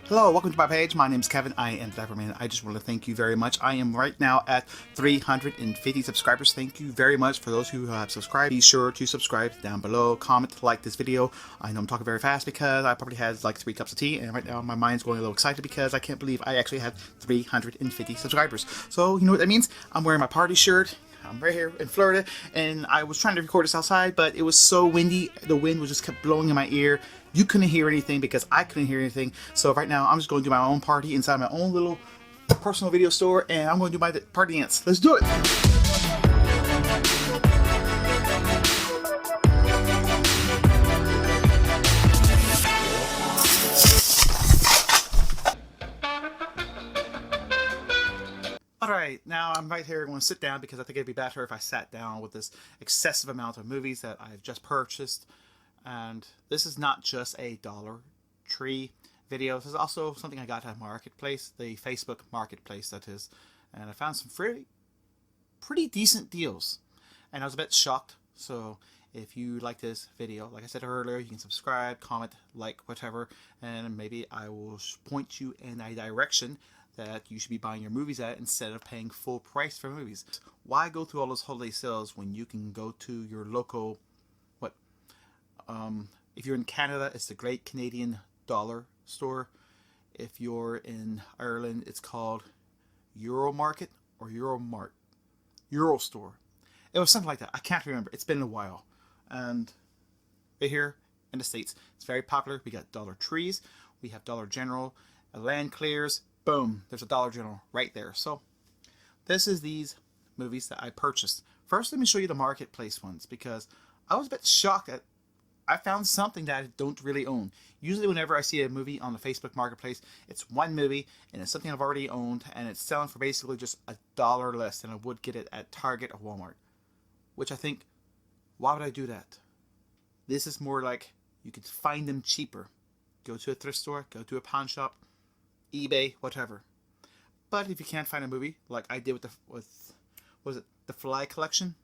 Hello, welcome to my page. My name is Kevin. I am Dapper-man. I just want to thank you very much. I am right now at 350 subscribers. Thank you very much for those who have subscribed. Be sure to subscribe down below, comment, like this video. I know I'm talking very fast because I probably had like 3 cups of tea, and right now my mind's going a little excited because I can't believe I actually had 350 subscribers. So you know what that means? I'm wearing my party shirt. I'm right here in Florida, and I was trying to record this outside, but it was so windy. The wind was just kept blowing in my ear. You couldn't hear anything because I couldn't hear anything. So right now, I'm just going to do my own party inside my own little personal video store, and I'm going to do my party dance. Let's do it! Alright, now I'm right here going to sit down because I think it'd be better if I sat down with this excessive amount of movies that I've just purchased. And this is not just a Dollar Tree video. This is also something I got at Marketplace, the Facebook Marketplace that is. And I found some pretty decent deals. And I was a bit shocked. So if you like this video, like I said earlier, you can subscribe, comment, like, whatever. And maybe I will point you in a direction that you should be buying your movies at instead of paying full price for movies. Why go through all those holiday sales when you can go to your local, if you're in Canada, it's the Great Canadian Dollar Store. If you're in Ireland, it's called Euromarket or Euromart. Eurostore. It was something like that. I can't remember. It's been a while. And right here in the States, it's very popular. We got Dollar Trees. We have Dollar General. Land Clears. Boom, there's a Dollar General right there. So this is these movies that I purchased. First, let me show you the Marketplace ones because I was a bit shocked that I found something that I don't really own. Usually whenever I see a movie on the Facebook Marketplace, it's one movie and it's something I've already owned and it's selling for basically just $1 less than I would get it at Target or Walmart. Which I think, why would I do that? This is more like you could find them cheaper. Go to a thrift store, go to a pawn shop, eBay, whatever. But if you can't find a movie like I did with was it the Fly Collection?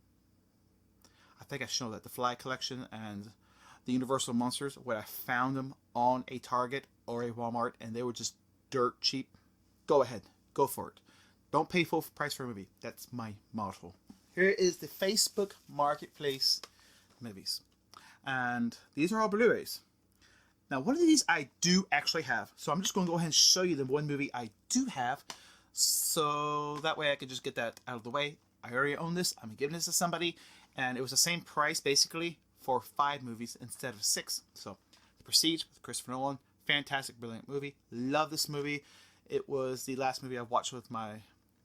I think I showed that the Fly Collection and the Universal Monsters, where I found them on a Target or a Walmart and they were just dirt cheap. Go ahead, go for it. Don't pay full price for a movie. That's my motto. Here is the Facebook Marketplace movies, and these are all Blu-rays. Now, one of these I do actually have, so I'm just going to go ahead and show you the one movie I do have, so that way I can just get that out of the way. I already own this, I'm giving this to somebody, and it was the same price, basically, for 5 movies instead of 6. So, The Prestige with Christopher Nolan, fantastic, brilliant movie. Love this movie. It was the last movie I watched with my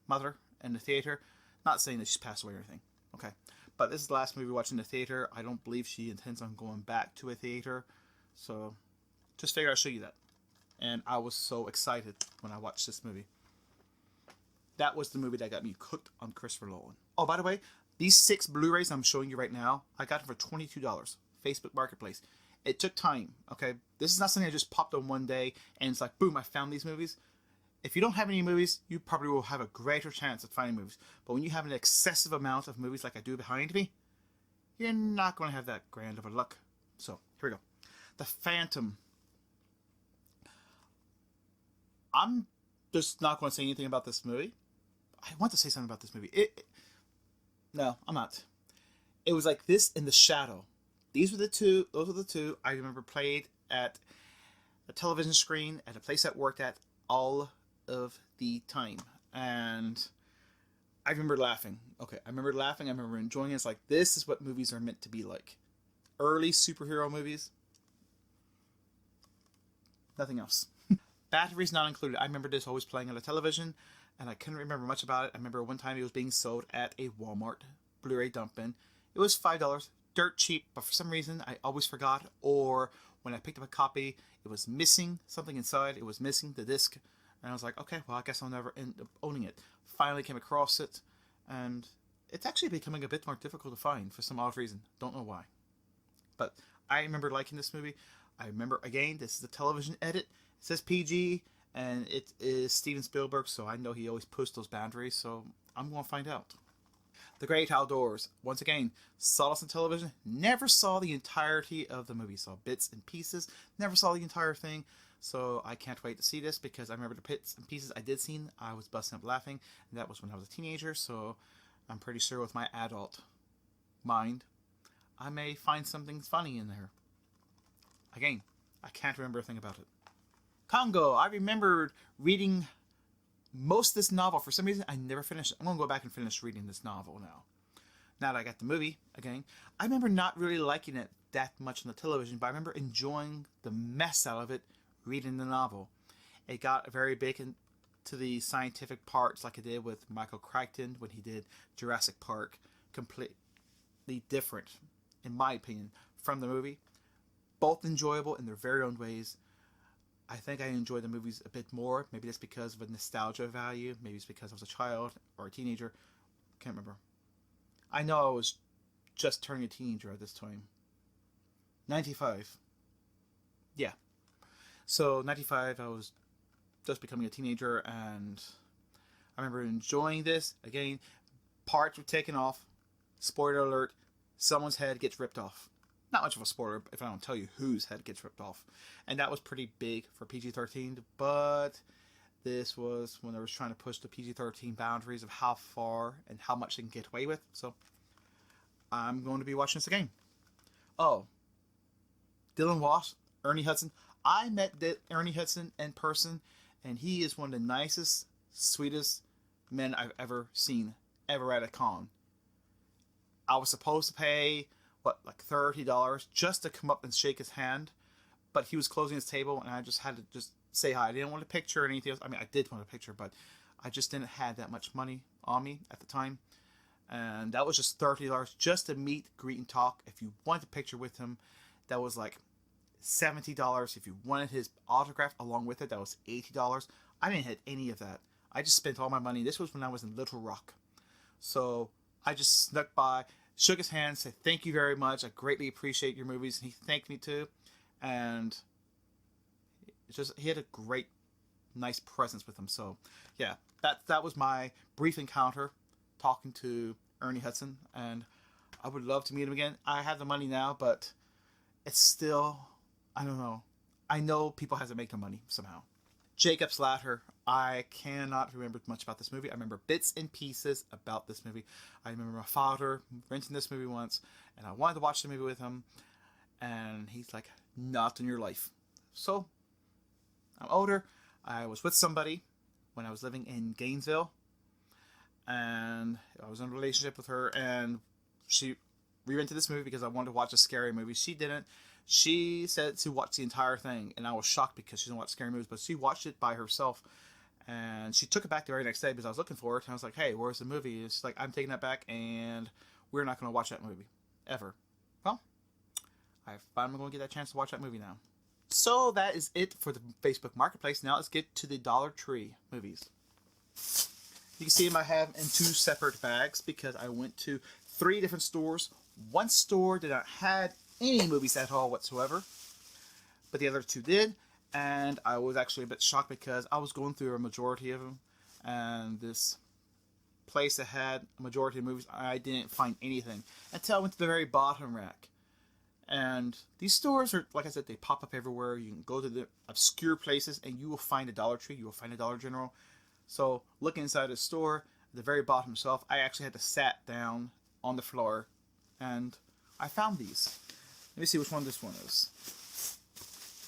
mother in the theater. Not saying that she's passed away or anything, okay? But this is the last movie we watched in the theater. I don't believe she intends on going back to a theater, so just figured I'd show you that. And I was so excited when I watched this movie. That was the movie that got me hooked on Christopher Nolan. Oh, by the way, these 6 Blu-rays I'm showing you right now, I got them for $22. Facebook Marketplace. It took time, okay? This is not something I just popped on one day and it's like, boom, I found these movies. If you don't have any movies, you probably will have a greater chance of finding movies. But when you have an excessive amount of movies like I do behind me, you're not going to have that grand of a luck. So, here we go. The Phantom. I'm just not going to say anything about this movie. I want to say something about this movie. No, I'm not. It was like this in The Shadow. Those were the two I remember played at a television screen at a place I worked at all of the time. And I remember laughing. Okay, I remember laughing. I remember enjoying it. It's like, this is what movies are meant to be like. Early superhero movies. Nothing else. Batteries not included. I remember this always playing on the television, and I couldn't remember much about it. I remember one time it was being sold at a Walmart Blu-ray dump-in. It was $5, dirt cheap, but for some reason I always forgot, or when I picked up a copy, it was missing something inside. It was missing the disc, and I was like, okay, well, I guess I'll never end up owning it. Finally came across it, and it's actually becoming a bit more difficult to find for some odd reason. Don't know why. But I remember liking this movie. I remember, again, this is a television edit. It says PG, and it is Steven Spielberg, so I know he always pushed those boundaries, so I'm going to find out. The Great Outdoors. Once again, saw this on television. Never saw the entirety of the movie. Saw bits and pieces. Never saw the entire thing. So I can't wait to see this because I remember the bits and pieces I did see. I was busting up laughing, and that was when I was a teenager. So I'm pretty sure with my adult mind, I may find something funny in there. Again, I can't remember a thing about it. Congo. I remembered reading most of this novel. For some reason, I never finished it. I'm going to go back and finish reading this novel now. Now that I got the movie, again, I remember not really liking it that much on the television, but I remember enjoying the mess out of it reading the novel. It got very big into the scientific parts like it did with Michael Crichton when he did Jurassic Park. Completely different, in my opinion, from the movie. Both enjoyable in their very own ways. I think I enjoy the movies a bit more. Maybe that's because of a nostalgia value. Maybe it's because I was a child or a teenager. Can't remember. I know I was just turning a teenager at this time. 95. Yeah. So, 95, I was just becoming a teenager, and I remember enjoying this. Again, parts were taken off. Spoiler alert, someone's head gets ripped off. Not much of a spoiler if I don't tell you whose head gets ripped off. And that was pretty big for PG-13, but this was when I was trying to push the PG-13 boundaries of how far and how much they can get away with. So, I'm going to be watching this again. Oh, Dylan Wass, Ernie Hudson. I met Ernie Hudson in person, and he is one of the nicest, sweetest men I've ever seen, ever at a con. I was supposed to pay, like $30 just to come up and shake his hand, but he was closing his table, and I just had to just say hi. I didn't want a picture or anything else. I mean, I did want a picture, but I just didn't have that much money on me at the time. And that was just $30 just to meet, greet, and talk. If you wanted a picture with him, that was like $70. If you wanted his autograph along with it, that was $80. I didn't have any of that. I just spent all my money. This was when I was in Little Rock. So I just snuck by, shook his hand, said thank you very much. I greatly appreciate your movies. And he thanked me too. And he had a great, nice presence with him. So yeah, that was my brief encounter talking to Ernie Hudson, and I would love to meet him again. I have the money now, but it's still, I don't know. I know people have to make their money somehow. Jacob's Ladder. I cannot remember much about this movie. I remember bits and pieces about this movie. I remember my father renting this movie once, and I wanted to watch the movie with him, and he's like, not in your life. So, I'm older. I was with somebody when I was living in Gainesville, and I was in a relationship with her, and we rented this movie because I wanted to watch a scary movie. She didn't. She said to watch the entire thing, and I was shocked because she doesn't watch scary movies, but she watched it by herself, and she took it back the very next day because I was looking for it, and I was like, hey, where's the movie? And she's like, I'm taking that back, and we're not going to watch that movie. Ever. Well, I'm going to get that chance to watch that movie now. So that is it for the Facebook Marketplace. Now let's get to the Dollar Tree movies. You can see them I have in 2 separate bags because I went to 3 different stores. One store did not have any movies at all whatsoever, but the other 2 did, and I was actually a bit shocked because I was going through a majority of them, and this place that had a majority of movies, I didn't find anything until I went to the very bottom rack. And these stores are, like I said, they pop up everywhere. You can go to the obscure places and you will find a Dollar Tree, you will find a Dollar General. So, looking inside the store, the very bottom shelf, I actually had to sat down on the floor, and I found these. Let me see which one this one is.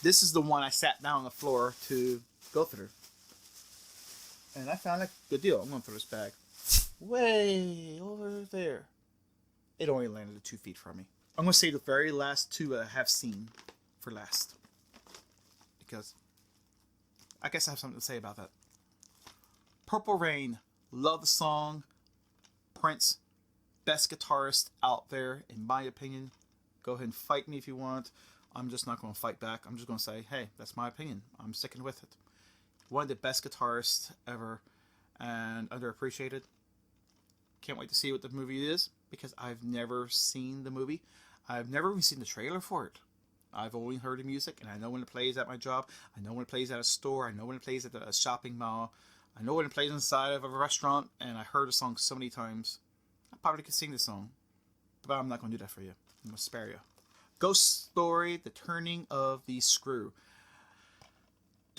This is the one I sat down on the floor to go through. And I found a good deal. I'm going to throw this bag way over there. It only landed at 2 feet from me. I'm going to say the very last 2 I have seen for last, because I guess I have something to say about that. Purple Rain, love the song. Prince, best guitarist out there, in my opinion. Go ahead and fight me if you want. I'm just not going to fight back. I'm just going to say, hey, that's my opinion. I'm sticking with it. One of the best guitarists ever, and underappreciated. Can't wait to see what the movie is, because I've never seen the movie. I've never even seen the trailer for it. I've only heard the music, and I know when it plays at my job. I know when it plays at a store. I know when it plays at a shopping mall. I know when it plays inside of a restaurant, and I heard the song so many times. I probably could sing the song, but I'm not going to do that for you. I'm going to spare you. Ghost Story, The Turning of the Screw.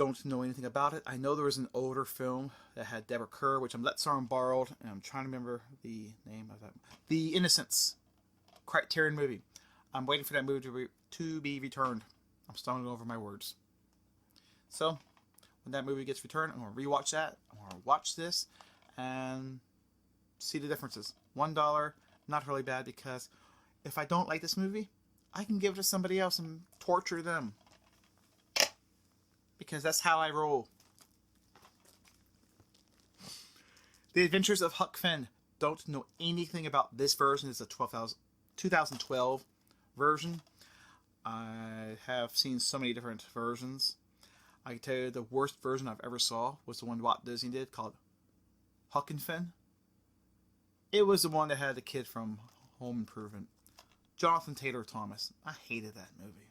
don't know anything about it. I know there was an older film that had Deborah Kerr, which I'm let someone borrowed, and I'm trying to remember the name of that. The Innocents, Criterion movie. I'm waiting for that movie to be returned. I'm stumbling over my words. So, when that movie gets returned, I'm going to rewatch that. I'm going to watch this and see the differences. $1, not really bad, because if I don't like this movie, I can give it to somebody else and torture them. Because that's how I roll. The Adventures of Huck Finn. Don't know anything about this version. It's a 2012 version. I have seen so many different versions. I can tell you the worst version I've ever saw was the one Walt Disney did called Huck and Finn. It was the one that had the kid from Home Improvement. Jonathan Taylor Thomas. I hated that movie.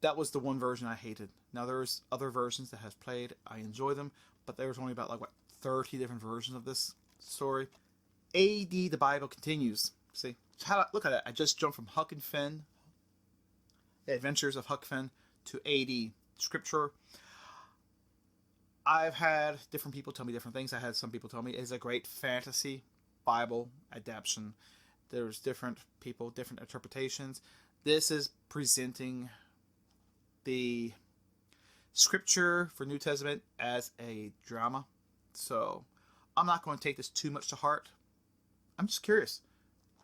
That was the one version I hated. Now there's other versions that have played. I enjoy them, but there was only about 30 different versions of this story. A.D. the Bible continues. See, look at that. I just jumped from Huck and Finn, The Adventures of Huck Finn, to A.D. Scripture. I've had different people tell me different things. I had some people tell me it's a great fantasy Bible adaptation. There's different people, different interpretations. This is presenting the scripture for New Testament as a drama. So I'm not going to take this too much to heart. I'm just curious.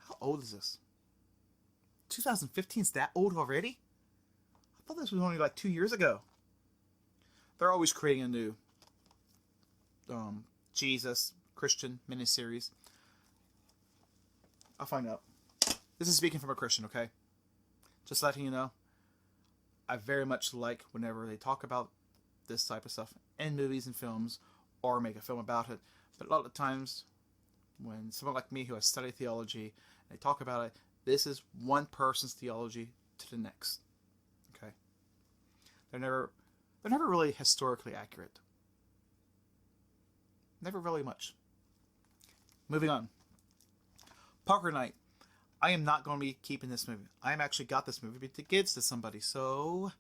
How old is this? 2015 is that old already? I thought this was only 2 years ago. They're always creating a new Jesus Christian miniseries. I'll find out. This is speaking from a Christian, okay? Just letting you know. I very much like whenever they talk about this type of stuff in movies and films, or make a film about it. But a lot of times, when someone like me who has studied theology, they talk about it, this is one person's theology to the next. Okay? They're never really historically accurate. Never really much. Moving on. Poker Night. I am not going to be keeping this movie. I am actually got this movie to give to somebody. So,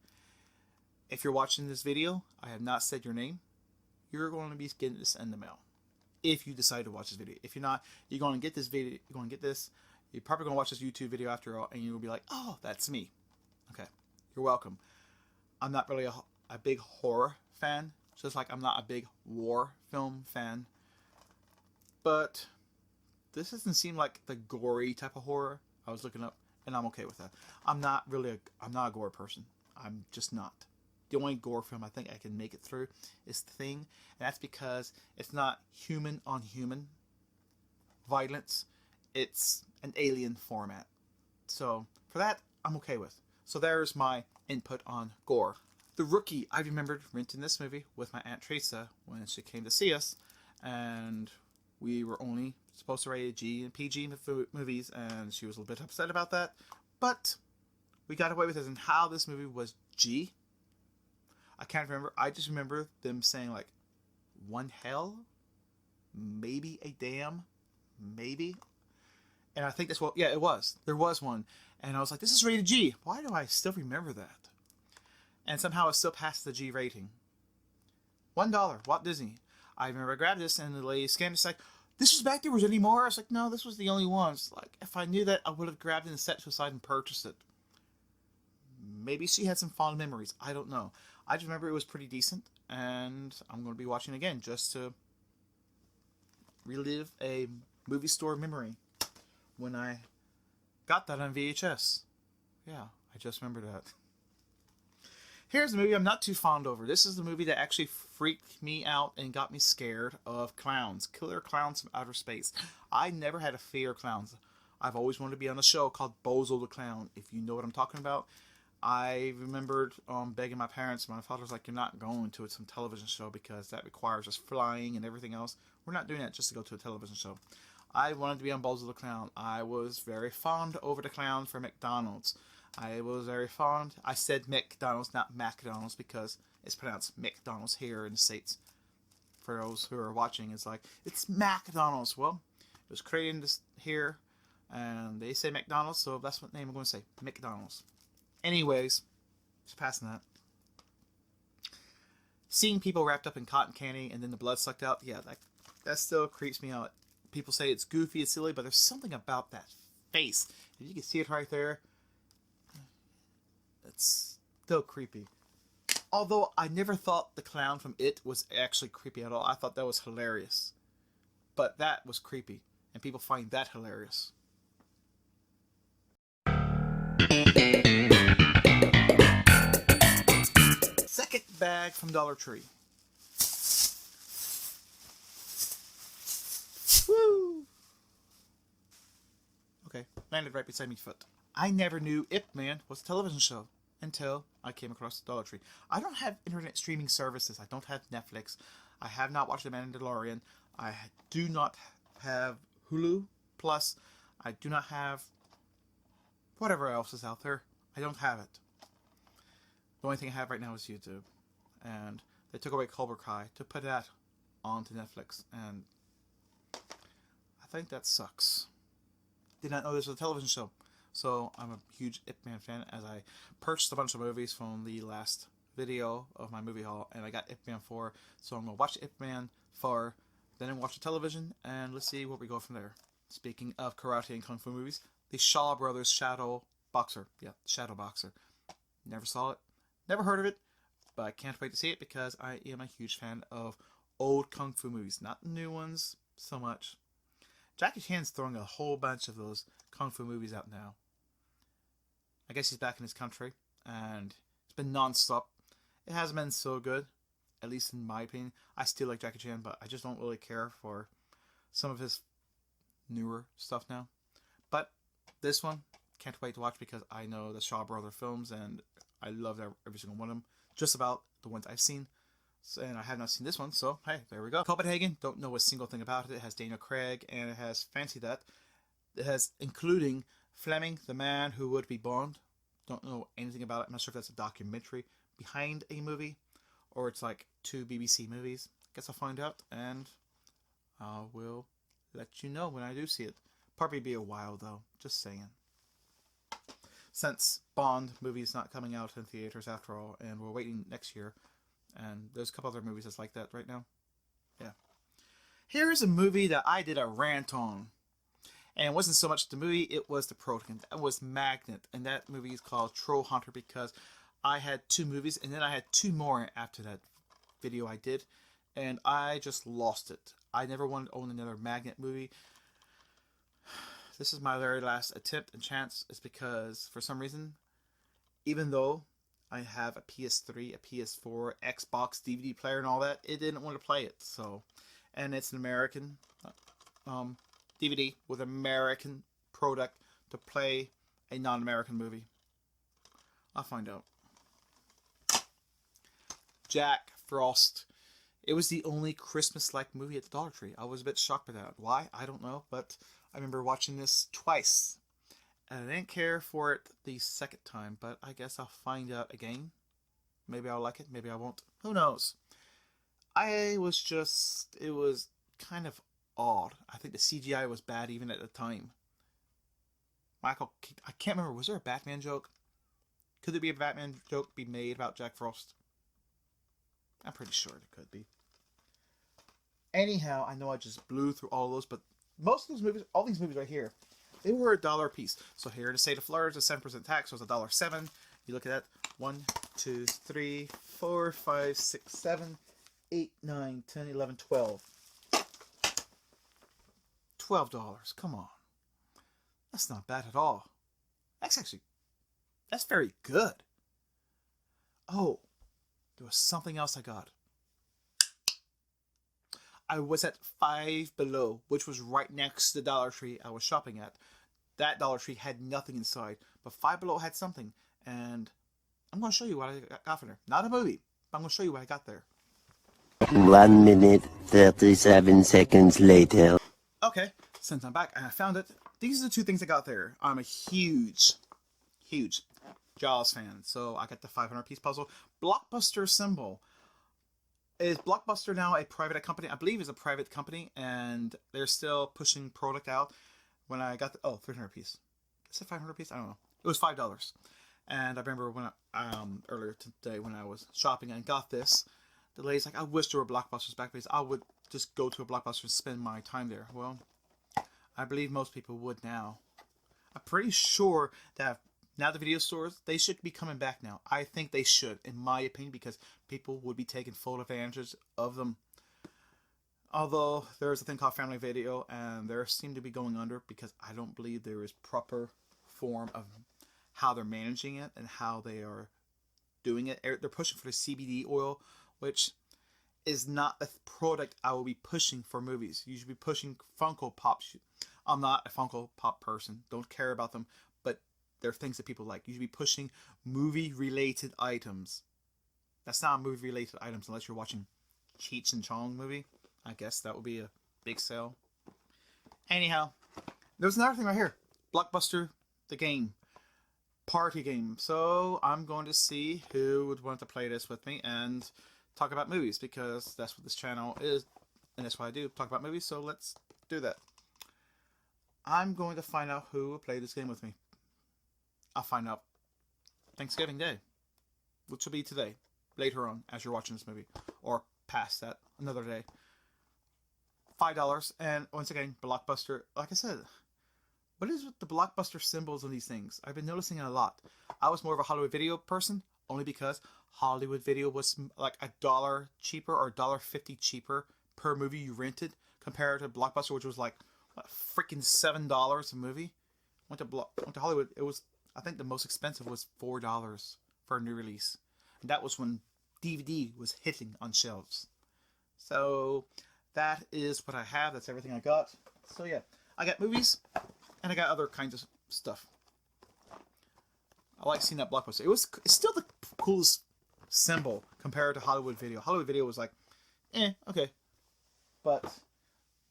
if you're watching this video, I have not said your name. You're going to be getting this in the mail. If you decide to watch this video. If you're not, you're going to get this video. You're going to get this. You're probably going to watch this YouTube video after all, and you'll be like, oh, that's me. Okay. You're welcome. I'm not really a big horror fan. Just like I'm not a big war film fan. But this doesn't seem like the gory type of horror I was looking up, and I'm okay with that. I'm not a gore person. I'm just not. The only gore film I think I can make it through is The Thing, and that's because it's not human on human violence. It's an alien format. So for that, I'm okay with. So there's my input on gore. The Rookie. I remembered renting this movie with my Aunt Teresa when she came to see us, and we were only supposed to rate G and PG movies, and she was a little bit upset about that. But we got away with it, and how this movie was G. I can't remember. I just remember them saying one hell, maybe a damn, maybe. And I think that's what, yeah, it was. There was one. And I was like, this is rated G. Why do I still remember that? And somehow it still passed the G rating. $1, Walt Disney. I remember I grabbed this, and the lady scanned it. She's like, this was back there. Was there any more? I was like, no, this was the only one. It's like, if I knew that, I would have grabbed it and set it aside and purchased it. Maybe she had some fond memories. I don't know. I just remember it was pretty decent, and I'm going to be watching it again just to relive a movie store memory when I got that on VHS. Yeah, I just remember that. Here's a movie I'm not too fond over. This is the movie that actually freaked me out and got me scared of clowns. Killer Clowns from Outer Space. I never had a fear of clowns. I've always wanted to be on a show called Bozo the Clown, if you know what I'm talking about. I remembered begging my parents. My father was like, you're not going to some television show because that requires us flying and everything else. We're not doing that just to go to a television show. I wanted to be on Bozo the Clown. I was very fond over the clown for McDonald's. I was very fond. I said McDonald's, not McDonald's, because it's pronounced McDonald's here in the States. For those who are watching, it's like, it's McDonald's. Well, it was created this here, and they say McDonald's, so that's what name I'm going to say, McDonald's. Anyways, just passing that. seeing people wrapped up in cotton candy and then the blood sucked out, yeah, that still creeps me out. People say it's goofy, it's silly, but there's something about that face. If you can see it right there, it's still creepy. Although I never thought the clown from It was actually creepy at all. I thought that was hilarious. But that was creepy, and people find that hilarious. Second bag from Dollar Tree. Woo! Okay, landed right beside me foot. I never knew Ip Man was a television show until I came across Dollar Tree. I don't have internet streaming services. I don't have Netflix. I have not watched The Mandalorian. I do not have Hulu Plus. I do not have whatever else is out there. I don't have it. The only thing I have right now is YouTube. And they took away Cobra Kai to put that onto Netflix. And I think that sucks. Did not know this was a television show. So I'm a huge Ip Man fan, as I purchased a bunch of movies from the last video of my movie haul, and I got Ip Man 4, so I'm going to watch Ip Man 4, then watch the television, and let's see where we go from there. Speaking of karate and kung fu movies, the Shaw Brothers Shadow Boxer. Yeah, Shadow Boxer. Never saw it, never heard of it, but I can't wait to see it because I am a huge fan of old kung fu movies, not the new ones so much. Jackie Chan's throwing a whole bunch of those kung fu movies out now. I guess he's back in his country, and it's been non-stop. It hasn't been so good, at least in my opinion. I still like Jackie Chan, but I just don't really care for some of his newer stuff now. But this one, can't wait to watch because I know the Shaw Brother films, and I love every single one of them. Just about the ones I've seen. And I have not seen this one, so hey, there we go. Copenhagen, don't know a single thing about it. It has Daniel Craig, and it has Fancy That. It has, including Fleming, the man who would be Bond. Don't know anything about it. I'm not sure if that's a documentary behind a movie, or it's like 2 BBC movies. Guess I'll find out, and I will let you know when I do see it. Probably be a while, though. Just saying. Since Bond movie is not coming out in theaters after all, and we're waiting next year, and there's a couple other movies that's like that right now. Yeah. Here's a movie that I did a rant on. And it wasn't so much the movie, it was the protagonist. It was Magnet. And that movie is called Troll Hunter because I had 2 movies, and then I had 2 more after that video I did. And I just lost it. I never wanted to own another Magnet movie. This is my very last attempt and chance. It's because, for some reason, even though I have a PS3, a PS4, Xbox, DVD player, and all that, it didn't want to play it. So, and it's an American DVD with American product to play a non-American movie. I'll find out. Jack Frost. It was the only Christmas-like movie at the Dollar Tree. I was a bit shocked by that. Why? I don't know, but I remember watching this twice. And I didn't care for it the second time, but I guess I'll find out again. Maybe I'll like it, maybe I won't. Who knows? It was kind of odd. I think the CGI was bad even at the time. I can't remember, was there a Batman joke? Could there be a Batman joke be made about Jack Frost? I'm pretty sure there could be. Anyhow, I know I just blew through all those, but most of those movies, all these movies right here, they were $1 a piece. So here in the state of Florida, it's a 7% tax, so it's $1.07. You look at that, 1, 2, 3, 4, 5, 6, 7, 8, 9, 10, 11, 12. $12. Come on. That's not bad at all. That's very good. Oh, there was something else I got. I was at Five Below, which was right next to the Dollar Tree I was shopping at. That Dollar Tree had nothing inside, but Five Below had something, and I'm going to show you what I got from there. Not a movie, but I'm going to show you what I got there. 1 minute, 37 seconds later. Okay, since I'm back and I found it, these are the 2 things I got there. I'm a huge Jaws fan, so I got the 500-piece puzzle. Blockbuster symbol. Is Blockbuster now a private company? I believe it's a private company, and they're still pushing product out. When I got the 300 piece. Is it 500 piece? I don't know. It was $5. And I remember when earlier today when I was shopping and got this, the lady's like, I wish there were Blockbusters back, because I would just go to a Blockbuster and spend my time there. Well, I believe most people would now. I'm pretty sure that now the video stores, they should be coming back now. I think they should, in my opinion, because people would be taking full advantage of them. Although there's a thing called Family Video, and they seem to be going under because I don't believe there is proper form of how they're managing it and how they are doing it. They're pushing for the CBD oil, which is not a product I will be pushing for movies. You should be pushing Funko Pops. I'm not a Funko Pop person. Don't care about them, but they're things that people like. You should be pushing movie-related items. That's not movie-related items unless you're watching Cheech and Chong movie. I guess that would be a big sale. Anyhow, there's another thing right here. Blockbuster, the game. Party game. So I'm going to see who would want to play this with me and talk about movies, because that's what this channel is, and that's what I do, talk about movies. So let's do that. I'm going to find out who will play this game with me. I'll find out Thanksgiving Day, which will be today, later on, as you're watching this movie, or past that, another day. $5, and once again, Blockbuster. Like I said, what is with the Blockbuster symbols on these things? I've been noticing it a lot. I was more of a Hollywood Video person, only because Hollywood Video was like $1 cheaper or $1.50 cheaper per movie you rented, compared to Blockbuster, which was like what, freaking $7 a movie. Went to Hollywood. It was, I think the most expensive was $4 for a new release, and that was when DVD was hitting on shelves. So that is what I have. That's everything I got. So yeah, I got movies, and I got other kinds of stuff. I like seeing that Blockbuster. It's still the coolest symbol compared to Hollywood Video. Hollywood Video was like, okay. But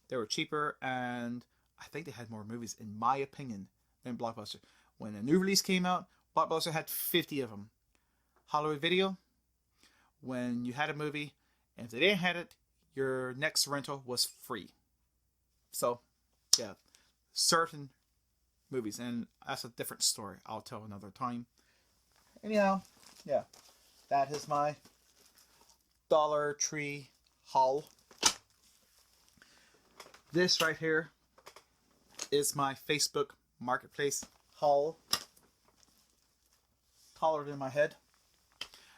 they were cheaper, and I think they had more movies, in my opinion, than Blockbuster. When a new release came out, Blockbuster had 50 of them. Hollywood Video, when you had a movie, and if they didn't have it, your next rental was free. So, yeah, certain movies, and that's a different story. I'll tell another time. Anyhow, yeah, that is my Dollar Tree haul. This right here is my Facebook Marketplace haul. Taller than my head.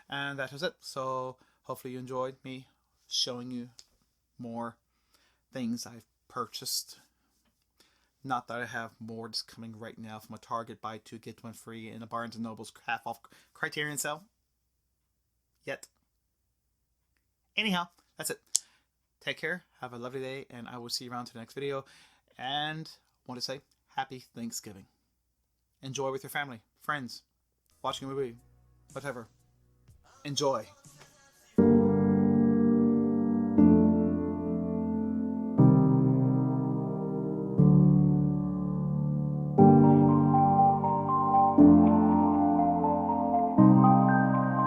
And that was it. So hopefully you enjoyed me showing you more things I've purchased. Not that I have more just coming right now from a Target buy two get one free and a Barnes & Noble's half off Criterion sale. Yet. Anyhow, that's it. Take care. Have a lovely day, and I will see you around to the next video. And I want to say happy Thanksgiving. Enjoy with your family, friends, watching a movie, whatever. Enjoy.